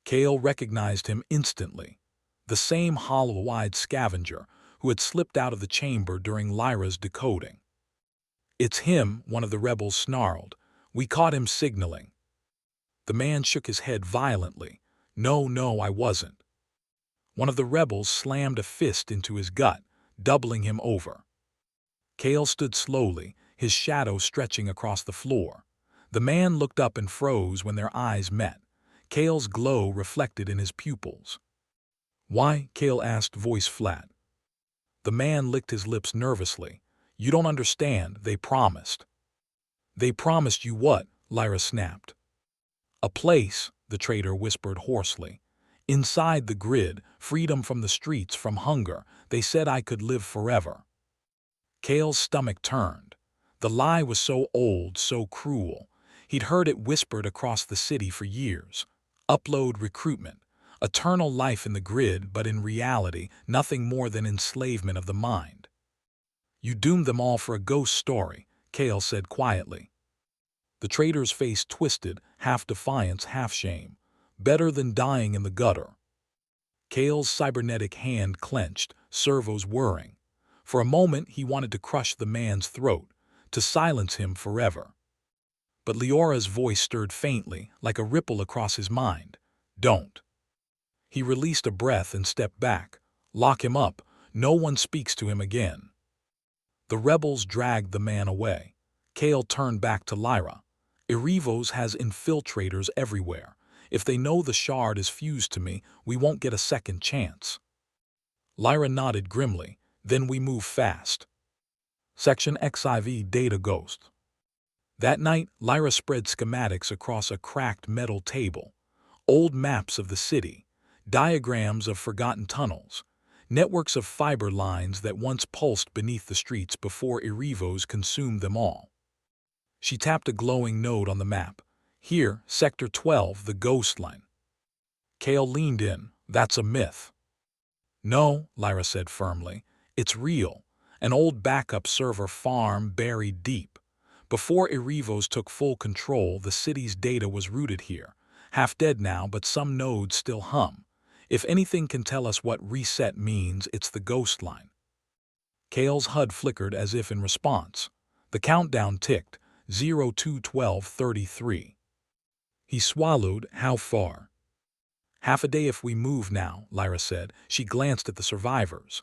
Kael recognized him instantly. The same hollow-eyed scavenger who had slipped out of the chamber during Lyra's decoding. "It's him," one of the rebels snarled. "We caught him signaling." The man shook his head violently. No, I wasn't." One of the rebels slammed a fist into his gut, doubling him over. Kael stood slowly, his shadow stretching across the floor. The man looked up and froze when their eyes met. Kael's glow reflected in his pupils. "Why?" Kael asked, voice flat. The man licked his lips nervously. "You don't understand, they promised." "They promised you what?" Lyra snapped. "A place," the traitor whispered hoarsely. "Inside the grid, freedom from the streets, from hunger. They said I could live forever." Kael's stomach turned. The lie was so old, so cruel. He'd heard it whispered across the city for years. Upload recruitment. Eternal life in the grid, but in reality, nothing more than enslavement of the mind. "You doomed them all for a ghost story," Kael said quietly. The traitor's face twisted, half defiance, half shame. "Better than dying in the gutter." Kael's cybernetic hand clenched, servos whirring. For a moment he wanted to crush the man's throat, to silence him forever. But Lyora's voice stirred faintly, like a ripple across his mind. Don't. He released a breath and stepped back. Lock him up. No one speaks to him again. The rebels dragged the man away. Kael turned back to Lyra. Erevos has infiltrators everywhere. If they know the shard is fused to me, we won't get a second chance. Lyra nodded grimly. Then we move fast. Section XIV Data Ghost. That night, Lyra spread schematics across a cracked metal table. Old maps of the city, diagrams of forgotten tunnels, networks of fiber lines that once pulsed beneath the streets before Erevos consumed them all. She tapped a glowing node on the map. Here, Sector 12, the Ghostline. Kael leaned in. That's a myth. No, Lyra said firmly. It's real. An old backup server farm buried deep. Before Erevos took full control, the city's data was rooted here. Half dead now, but some nodes still hum. If anything can tell us what reset means, it's the Ghostline. Kael's HUD flickered as if in response. The countdown ticked, 02-12-33. He swallowed. How far? Half a day if we move now, Lyra said. She glanced at the survivors.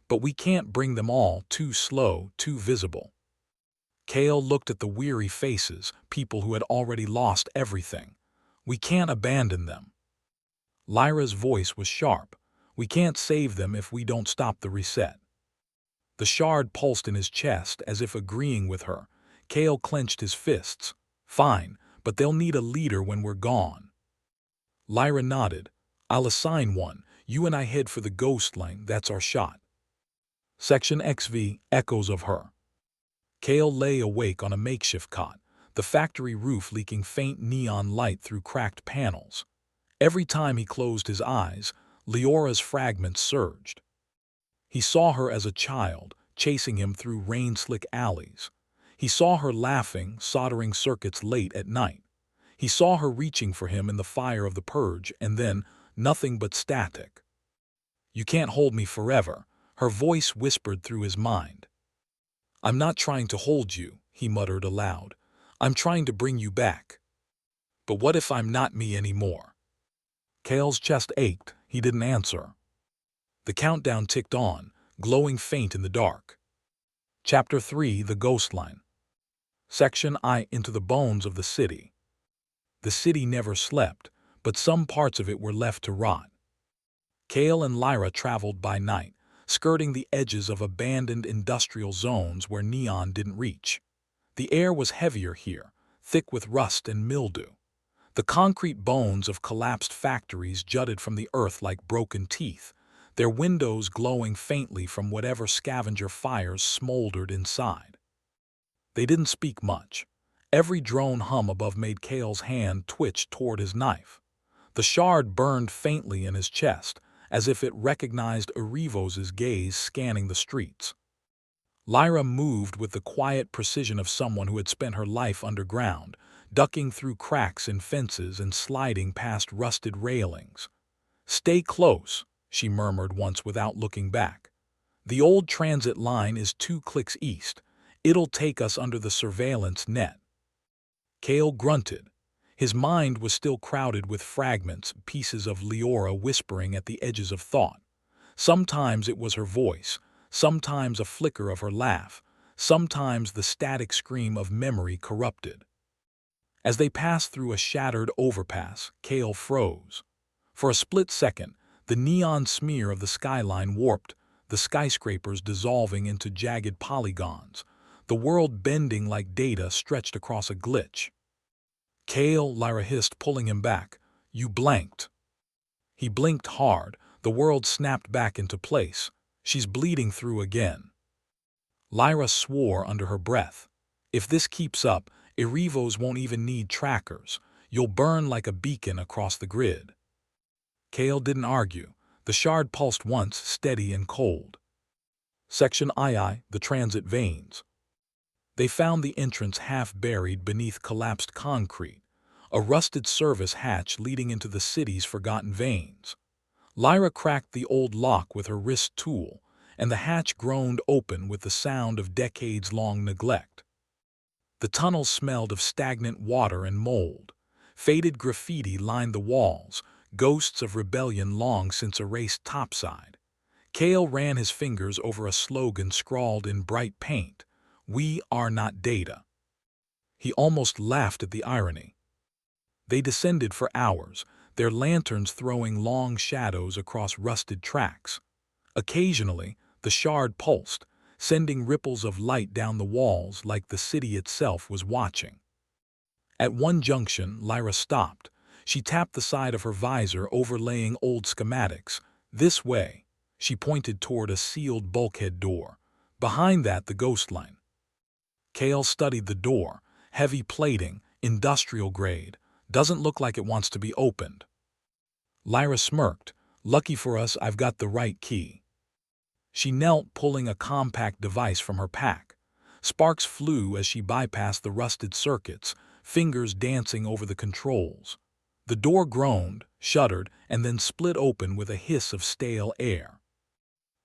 But we can't bring them all, too slow, too visible. Kael looked at the weary faces, people who had already lost everything. We can't abandon them. Lyra's voice was sharp. We can't save them if we don't stop the reset. The shard pulsed in his chest as if agreeing with her. Kael clenched his fists. Fine, but they'll need a leader when we're gone. Lyra nodded. I'll assign one. You and I head for the Ghostline. That's our shot. Section XV, Echoes of Her. Kael lay awake on a makeshift cot, the factory roof leaking faint neon light through cracked panels. Every time he closed his eyes, Lyora's fragments surged. He saw her as a child, chasing him through rain-slick alleys. He saw her laughing, soldering circuits late at night. He saw her reaching for him in the fire of the purge, and then nothing but static. You can't hold me forever, her voice whispered through his mind. I'm not trying to hold you, he muttered aloud. I'm trying to bring you back. But what if I'm not me anymore? Kael's chest ached. He didn't answer. The countdown ticked on, glowing faint in the dark. Chapter 3, The Ghostline. Section I, Into the Bones of the City. The city never slept, but some parts of it were left to rot. Kael and Lyra traveled by night, skirting the edges of abandoned industrial zones where neon didn't reach. The air was heavier here, thick with rust and mildew. The concrete bones of collapsed factories jutted from the earth like broken teeth, their windows glowing faintly from whatever scavenger fires smoldered inside. They didn't speak much. Every drone hum above made Kael's hand twitch toward his knife. The shard burned faintly in his chest, as if it recognized Erevos' gaze scanning the streets. Lyra moved with the quiet precision of someone who had spent her life underground, ducking through cracks in fences and sliding past rusted railings. Stay close, she murmured once without looking back. The old transit line is 2 clicks east. It'll take us under the surveillance net. Kael grunted. His mind was still crowded with fragments, pieces of Lyra whispering at the edges of thought. Sometimes it was her voice, sometimes a flicker of her laugh, sometimes the static scream of memory corrupted. As they passed through a shattered overpass, Kael froze. For a split second, the neon smear of the skyline warped, the skyscrapers dissolving into jagged polygons, the world bending like data stretched across a glitch. Kael, Lyra hissed, pulling him back. You blanked. He blinked hard. The world snapped back into place. She's bleeding through again. Lyra swore under her breath. If this keeps up, Erevos won't even need trackers. You'll burn like a beacon across the grid. Kael didn't argue. The shard pulsed once, steady and cold. Section II, The Transit Veins. They found the entrance half buried beneath collapsed concrete, a rusted service hatch leading into the city's forgotten veins. Lyra cracked the old lock with her wrist tool, and the hatch groaned open with the sound of decades-long neglect. The tunnel smelled of stagnant water and mold. Faded graffiti lined the walls, ghosts of rebellion long since erased topside. Kael ran his fingers over a slogan scrawled in bright paint, "We are not data." He almost laughed at the irony. They descended for hours, their lanterns throwing long shadows across rusted tracks. Occasionally, the shard pulsed, sending ripples of light down the walls like the city itself was watching. At one junction, Lyra stopped. She tapped the side of her visor, overlaying old schematics. "This way." She pointed toward a sealed bulkhead door. Behind that, the Ghostline. Kael studied the door. Heavy plating, industrial grade. Doesn't look like it wants to be opened. Lyra smirked. "Lucky for us, I've got the right key." She knelt, pulling a compact device from her pack. Sparks flew as she bypassed the rusted circuits, fingers dancing over the controls. The door groaned, shuddered, and then split open with a hiss of stale air.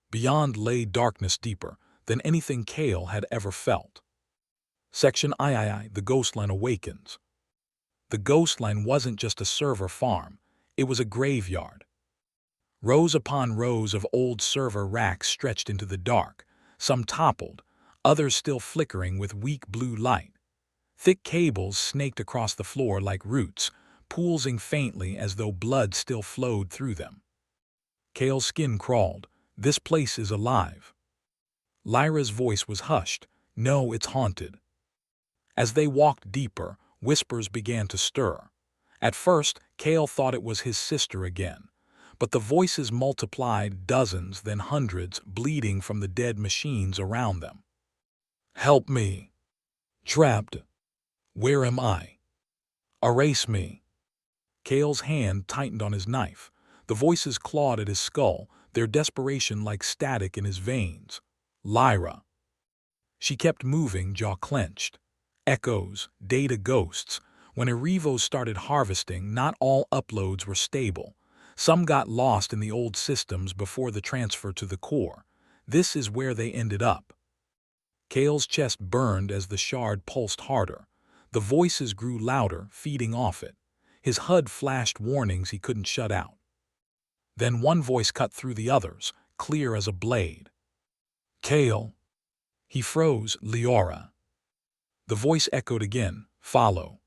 Beyond lay darkness deeper than anything Kael had ever felt. Section III, the Ghostline awakens. The Ghostline wasn't just a server farm, it was a graveyard. Rows upon rows of old server racks stretched into the dark, some toppled, others still flickering with weak blue light. Thick cables snaked across the floor like roots, pulsing faintly as though blood still flowed through them. Kael's skin crawled. "This place is alive." Lyra's voice was hushed. "No, it's haunted." As they walked deeper, whispers began to stir. At first, Kael thought it was his sister again. But the voices multiplied, dozens, then hundreds, bleeding from the dead machines around them. "Help me. Trapped. Where am I? Erase me." Kael's hand tightened on his knife. The voices clawed at his skull, their desperation like static in his veins. "Lyra." She kept moving, jaw clenched. Echoes, data ghosts. When Erevos started harvesting, not all uploads were stable. Some got lost in the old systems before the transfer to the core. This is where they ended up. Kael's chest burned as the shard pulsed harder. The voices grew louder, feeding off it. His HUD flashed warnings he couldn't shut out. Then one voice cut through the others, clear as a blade. "Kael." He froze. "Lyra." The voice echoed again. "Follow."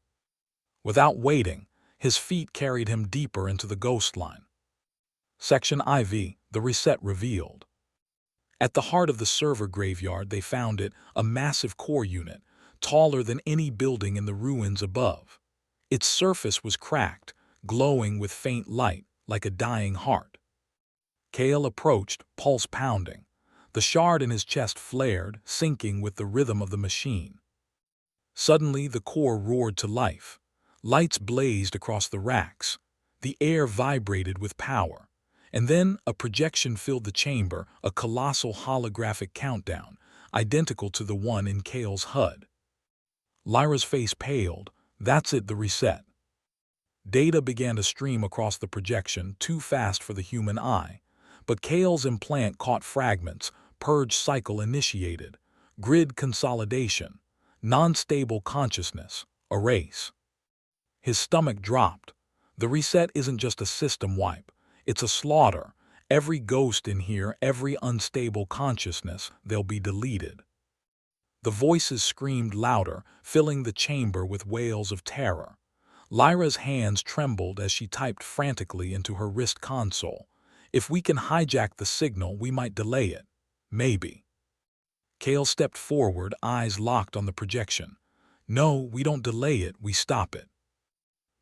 Without waiting, his feet carried him deeper into the Ghostline. Section IV, the reset revealed. At the heart of the server graveyard they found it, a massive core unit, taller than any building in the ruins above. Its surface was cracked, glowing with faint light, like a dying heart. Kael approached, pulse pounding. The shard in his chest flared, syncing with the rhythm of the machine. Suddenly the core roared to life. Lights blazed across the racks. The air vibrated with power. And then a projection filled the chamber, a colossal holographic countdown, identical to the one in Kael's HUD. Lyra's face paled. "That's it, the reset." Data began to stream across the projection, too fast for the human eye. But Kael's implant caught fragments, purge cycle initiated, grid consolidation, non-stable consciousness, erase. His stomach dropped. The reset isn't just a system wipe, it's a slaughter. Every ghost in here, every unstable consciousness, they'll be deleted. The voices screamed louder, filling the chamber with wails of terror. Lyra's hands trembled as she typed frantically into her wrist console. "If we can hijack the signal, we might delay it. Maybe." Kael stepped forward, eyes locked on the projection. "No, we don't delay it, we stop it."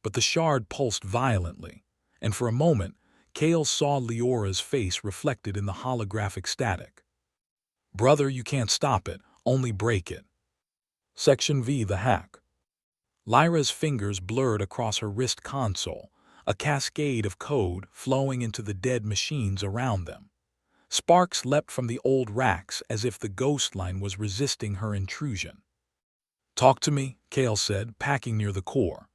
But the shard pulsed violently, and for a moment, Kael saw Lyra's face reflected in the holographic static. "Brother, you can't stop it, only break it." Section V, the hack. Lyra's fingers blurred across her wrist console, a cascade of code flowing into the dead machines around them. Sparks leapt from the old racks as if the Ghostline was resisting her intrusion. "Talk to me," Kael said, packing near the core.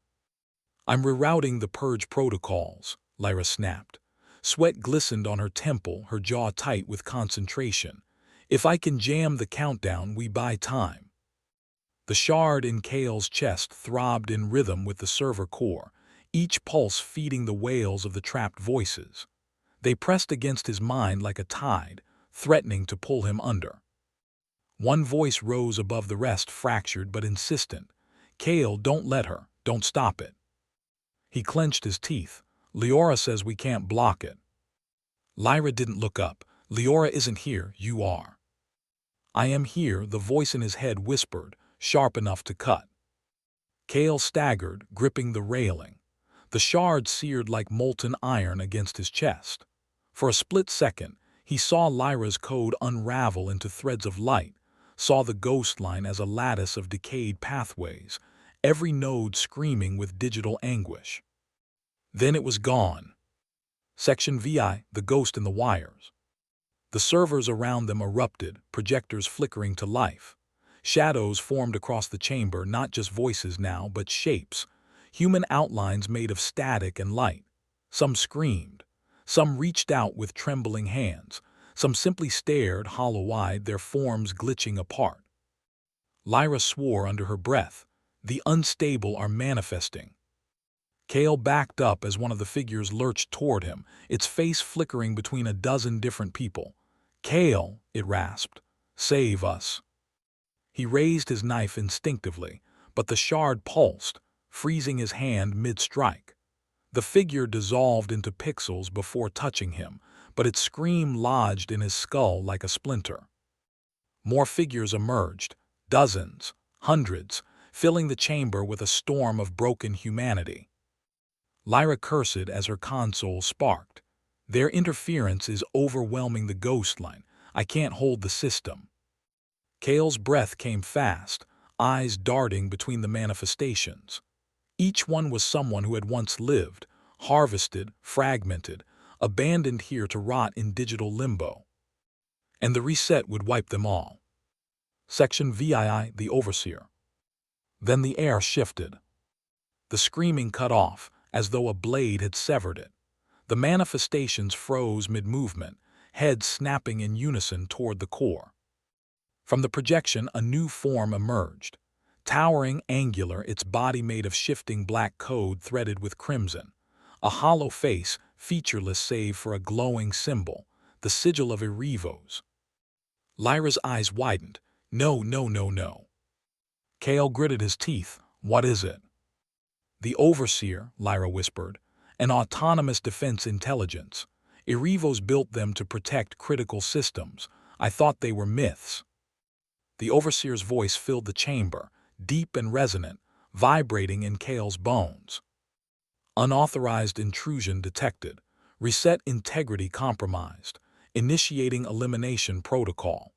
"I'm rerouting the purge protocols," Lyra snapped. Sweat glistened on her temple, her jaw tight with concentration. If I can jam the countdown, we buy time. The shard in Kael's chest throbbed in rhythm with the server core, each pulse feeding the wails of the trapped voices. They pressed against his mind like a tide, threatening to pull him under. One voice rose above the rest, fractured but insistent. Kael, don't let her, don't stop it. He clenched his teeth. Lyra says we can't block it. Lyra didn't look up. Lyra isn't here, you are. I am here, the voice in his head whispered, sharp enough to cut. Kael staggered, gripping the railing. The shard seared like molten iron against his chest. For a split second, he saw Lyra's code unravel into threads of light, saw the Ghostline as a lattice of decayed pathways, every node screaming with digital anguish. Then it was gone. Section VI, the ghost in the wires. The servers around them erupted, projectors flickering to life. Shadows formed across the chamber, not just voices now, but shapes, human outlines made of static and light. Some screamed. Some reached out with trembling hands. Some simply stared hollow-eyed, their forms glitching apart. Lyra swore under her breath. The unstable are manifesting. Kael backed up as one of the figures lurched toward him, its face flickering between a dozen different people. Kael, it rasped. Save us. He raised his knife instinctively, but the shard pulsed, freezing his hand mid-strike. The figure dissolved into pixels before touching him, but its scream lodged in his skull like a splinter. More figures emerged, dozens, hundreds, filling the chamber with a storm of broken humanity. Lyra cursed as her console sparked. Their interference is overwhelming the Ghostline. I can't hold the system. Kael's breath came fast, eyes darting between the manifestations. Each one was someone who had once lived, harvested, fragmented, abandoned here to rot in digital limbo. And the reset would wipe them all. Section VII, the Overseer. Then the air shifted. The screaming cut off, as though a blade had severed it. The manifestations froze mid-movement, heads snapping in unison toward the core. From the projection, a new form emerged. Towering, angular, its body made of shifting black code threaded with crimson. A hollow face, featureless save for a glowing symbol, the sigil of Erevos. Lyra's eyes widened. No, no, no, no. Kael gritted his teeth. What is it? The Overseer, Lyra whispered. An autonomous defense intelligence. Erevos built them to protect critical systems. I thought they were myths. The Overseer's voice filled the chamber, deep and resonant, vibrating in Kael's bones. Unauthorized intrusion detected. Reset integrity compromised. Initiating elimination protocol.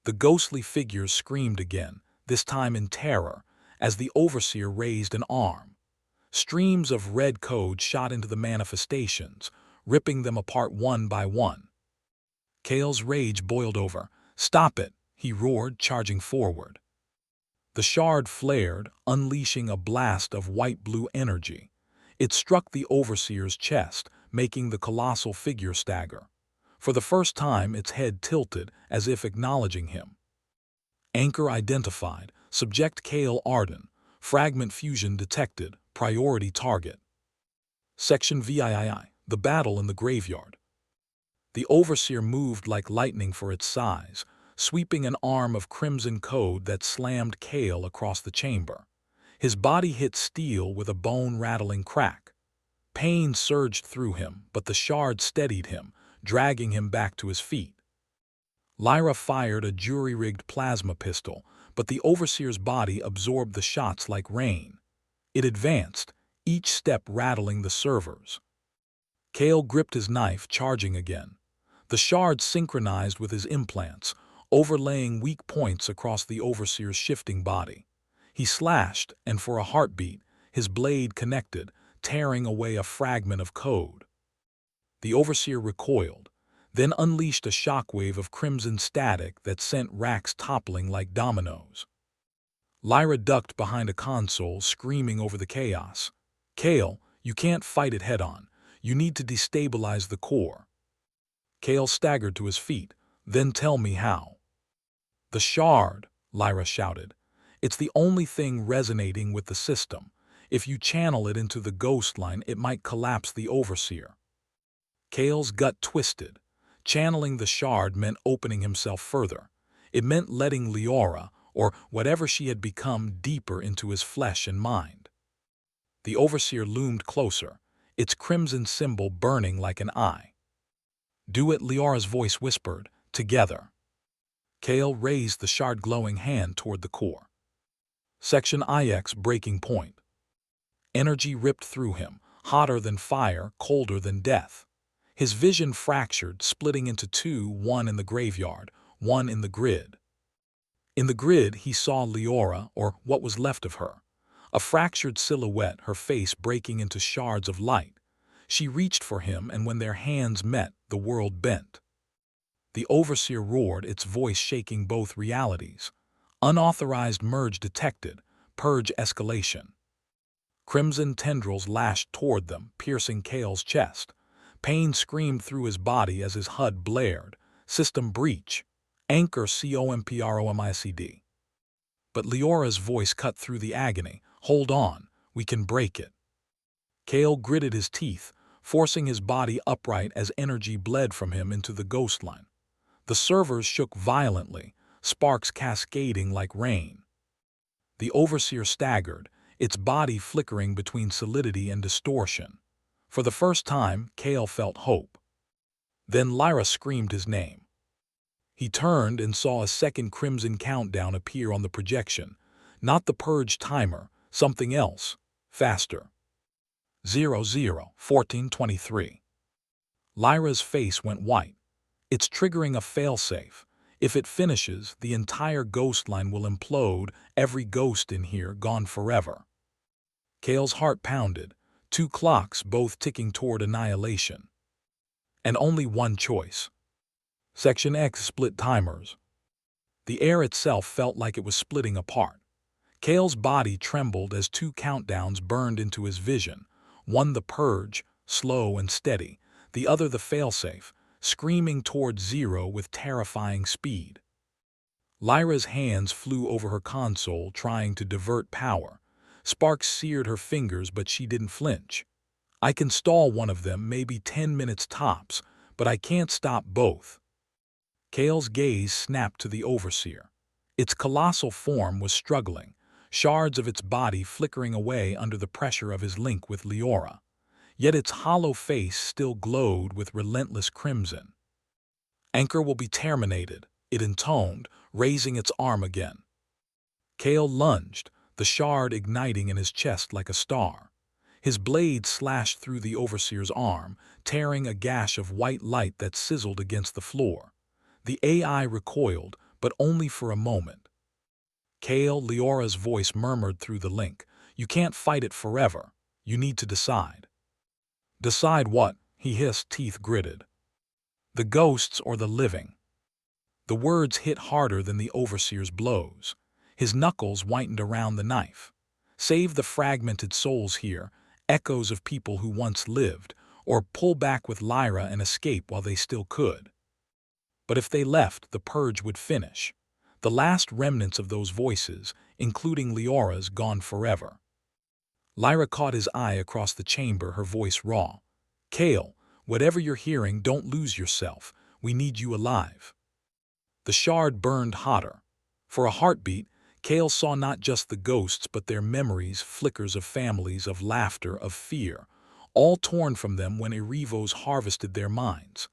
The ghostly figures screamed again, this time in terror, as the Overseer raised an arm. Streams of red code shot into the manifestations, ripping them apart one by one. Kael's rage boiled over. Stop it, he roared, charging forward. The shard flared, unleashing a blast of white-blue energy. It struck the Overseer's chest, making the colossal figure stagger. For the first time, its head tilted, as if acknowledging him. Anchor identified. Subject Kael Arden. Fragment fusion detected. Priority target. Section VII. The battle in the graveyard. The Overseer moved like lightning for its size, sweeping an arm of crimson code that slammed Kael across the chamber. His body hit steel with a bone-rattling crack. Pain surged through him, but the shard steadied him, dragging him back to his feet. Lyra fired a jury-rigged plasma pistol, but the Overseer's body absorbed the shots like rain. It advanced, each step rattling the servers. Kael gripped his knife, charging again. The shard synchronized with his implants, overlaying weak points across the Overseer's shifting body. He slashed, and for a heartbeat, his blade connected, tearing away a fragment of code. The Overseer recoiled, then unleashed a shockwave of crimson static that sent racks toppling like dominoes. Lyra ducked behind a console, screaming over the chaos. Kael, you can't fight it head-on. You need to destabilize the core. Kael staggered to his feet. Then tell me how. The shard, Lyra shouted. It's the only thing resonating with the system. If you channel it into the Ghostline, it might collapse the Overseer. Kael's gut twisted. Channeling the shard meant opening himself further. It meant letting Lyra, or whatever she had become, deeper into his flesh and mind. The Overseer loomed closer, its crimson symbol burning like an eye. Do it, Lyra's voice whispered. Together. Kael raised the shard-glowing hand toward the core. Section IX breaking point. Energy ripped through him, hotter than fire, colder than death. His vision fractured, splitting into two, one in the graveyard, one in the grid. In the grid, he saw Lyra, or what was left of her. A fractured silhouette, her face breaking into shards of light. She reached for him, and when their hands met, the world bent. The Overseer roared, its voice shaking both realities. Unauthorized merge detected. Purge escalation. Crimson tendrils lashed toward them, piercing Kael's chest. Pain screamed through his body as his HUD blared. System breach. Anchor COMPROMICD. But Lyra's voice cut through the agony. Hold on, we can break it. Kael gritted his teeth, forcing his body upright as energy bled from him into the Ghostline. The servers shook violently, sparks cascading like rain. The Overseer staggered, its body flickering between solidity and distortion. For the first time, Kael felt hope. Then Lyra screamed his name. He turned and saw a second crimson countdown appear on the projection. Not the purge timer, something else, faster. 00:14:23. Lyra's face went white. It's triggering a failsafe. If it finishes, the entire Ghostline will implode, every ghost in here gone forever. Kael's heart pounded, two clocks both ticking toward annihilation. And only one choice. Section X split timers. The air itself felt like it was splitting apart. Kael's body trembled as two countdowns burned into his vision, one the purge, slow and steady, the other the failsafe, screaming toward zero with terrifying speed. Lyra's hands flew over her console, trying to divert power. Sparks seared her fingers, but she didn't flinch. I can stall one of them, maybe 10 minutes tops, but I can't stop both. Kael's gaze snapped to the Overseer. Its colossal form was struggling, shards of its body flickering away under the pressure of his link with Lyra. Yet its hollow face still glowed with relentless crimson. Anchor will be terminated, it intoned, raising its arm again. Kael lunged, the shard igniting in his chest like a star. His blade slashed through the Overseer's arm, tearing a gash of white light that sizzled against the floor. The AI recoiled, but only for a moment. Kael, Lyra's voice murmured through the link. You can't fight it forever. You need to decide. Decide what? He hissed, teeth gritted. The ghosts or the living? The words hit harder than the Overseer's blows. His knuckles whitened around the knife. Save the fragmented souls here, echoes of people who once lived, or pull back with Lyra and escape while they still could. But if they left, the purge would finish. The last remnants of those voices, including Lyra's, gone forever. Lyra caught his eye across the chamber, her voice raw. Kael, whatever you're hearing, don't lose yourself. We need you alive. The shard burned hotter. For a heartbeat, Kael saw not just the ghosts but their memories, flickers of families, of laughter, of fear, all torn from them when Erevos harvested their minds.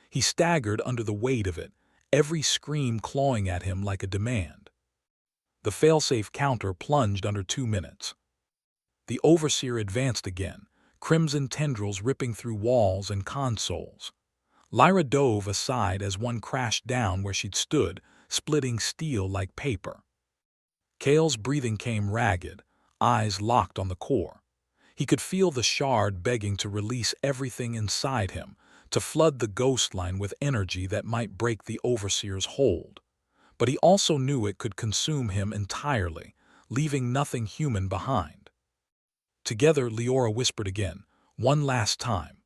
He staggered under the weight of it, every scream clawing at him like a demand. The failsafe counter plunged under 2 minutes. The Overseer advanced again, crimson tendrils ripping through walls and consoles. Lyra dove aside as one crashed down where she'd stood, splitting steel like paper. Kael's breathing came ragged, eyes locked on the core. He could feel the shard begging to release everything inside him, to flood the Ghostline with energy that might break the Overseer's hold. But he also knew it could consume him entirely, leaving nothing human behind. Together, Lyra whispered again, one last time.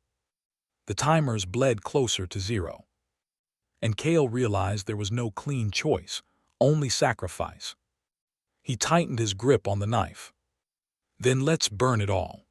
The timers bled closer to zero. And Kael realized there was no clean choice, only sacrifice. He tightened his grip on the knife. Then let's burn it all.